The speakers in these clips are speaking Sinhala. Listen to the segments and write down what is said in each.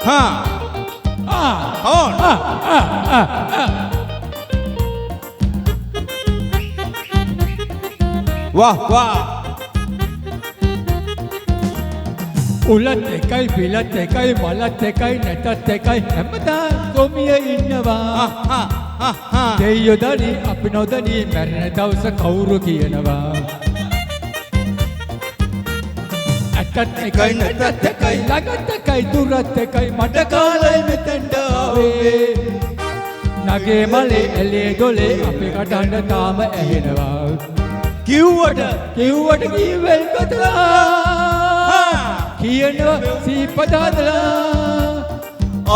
हाँ कौन वाह वाह උලත් එකයි පිලත් එකයි මලත් එකයි නැතත් එකයි හැමදාම සොමිය ඉන්නවා දෙයියෝ දනි අපි නොදනි මැරෙන දවස කවුරු කියනවා ඇත්තත් එකයි නැතත් එකයි ළඟත් එකයි දුරත් එකයි මට කාලයි මෙතෙන්ට ආවේ නගේ මලේ ඇලේ දොලේ අපේ කටහඬ තාම ඇහෙනවා කිව්වට කීවෙල් කතලා කියනවා සීපත හදලා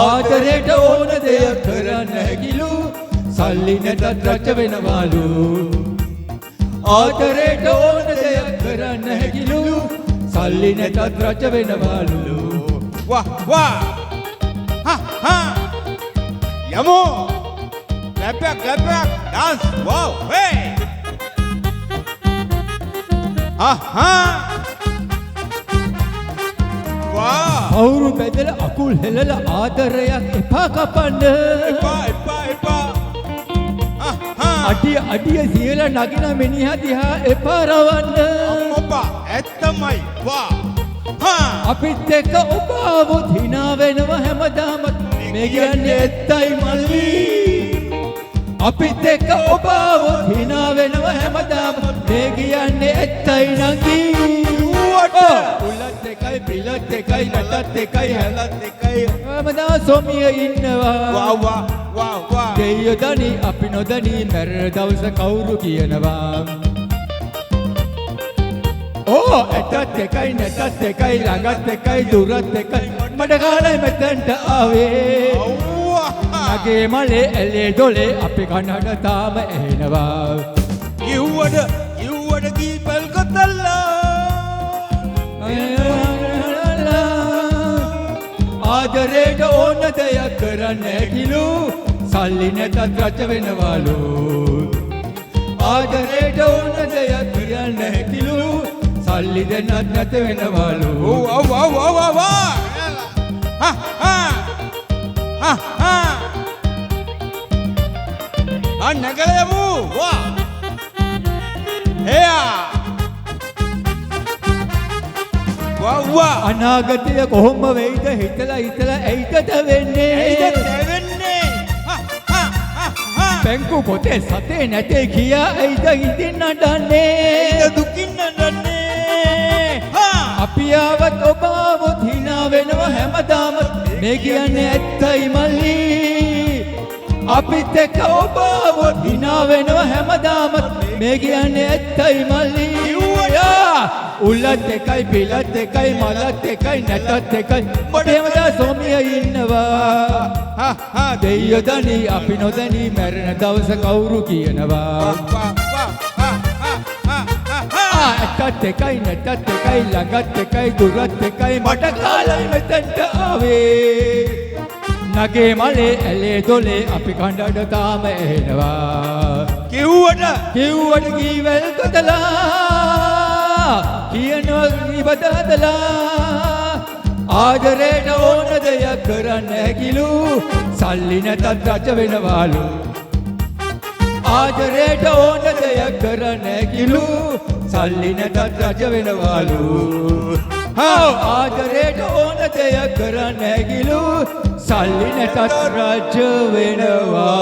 ආදරයට ඕන දෙයක් කරන්න හැකිලු සල්ලි නැතත් රච වෙනවලු ආදරයට ඕන දෙයක් කරන්න හැකිලු සල්ලි නැතත් රච වෙනවලු वाह वाह हाँ हाँ यमो clap back dance wow hey हाँ हाँ කවුරු බැදල අකුල් හෙලල ආදරයක් එපා කපන්න එපා අඩිය සියල නගින මිනිහා දිහා එපා රවන්න අම්මපා ඇත්තමයි වා අපිත් එක්ක ඔබ આવොත් hina වෙනව හැමදාම මේ කියන්නේ ඇත්තයි මල්ලි අපිත් එක්ක ඔබ આવොත් hina වෙනව හැමදාම මේ කියන්නේ ඇත්තයි නංගි උලත් එකයි පිලත් එකයි නැතත් එකයි හැලත් එකයි හැමදාම සොමිය ඉන්නවා වා දෙයියෝ දනි අපි නොදනි මැරෙන දවස කවුරු කියනවා ඕ ඇතත් එකයි නැතත් එකයි ළඟත් එකයි දුරත් එකයි මට කාලයි මෙතෙන්ට ආවේ නගේ මලේ ඇලේ දොලේ අපි කනට තාම ඇහෙනවා කිව්වට කීපල් කොතල්ලා ආදරයට ඕන දෙයක් කරන්න හැකිලු සල්ලි නැතත් රච වෙනවලු ආදරයට ඕන දෙයක් කරන්න හැකිලු සල්ලි දෙන්නත් නැත වෙනවලු නගලයමු වා එයා අනාගතය කොහොම වෙයිද හිතලා ඇයිද වෙන්නේ බැංකු පොතේ සතේ නැතේ කියා ඇයිද ඉදින් නඩන්නේ දුකින් නඩන්නේ අපි ආවත් ඔබ આવොත් hina වෙනව හැමදාම මේ කියන්නේ ඇත්තයි මල්ලි අපිත් එක්ක ඔබ આવොත් hina වෙනව හැමදාම මේ කියන්නේ ඇත්තයි මල්ලි උලත් එකයි පිලත් එකයි මලත් එකයි නැතත් එකයි මට හැමදා සොමිය ඉන්නවා දෙයියෝ දනි අපි නොදනි මැරෙන දවස කවුරු කියනවා ඇත්තත් එකයි නැතත් එකයි ළඟත් එකයි දුරත් එකයි මට කාලයි මෙතෙන්ට ආවේ නගේ මලේ ඇලේ දොලේ අපි කණ්ඩඩ තාම ඇහෙනවා කිව්වට කීවල් කතලා කියනවා ඉබද හදලා ආදරයට ඕන දෙයක් කරන්න හැකිලු සල්ලි නැතත් රච වෙනවලු ආදරයට ඕන දෙයක් කරන්න හැකිලු සල්ලි නැතත් රච වෙනවලු ආදරයට ඕන දෙයක් කරන්න හැකිලු සල්ලි නැතත් රච වෙනවලු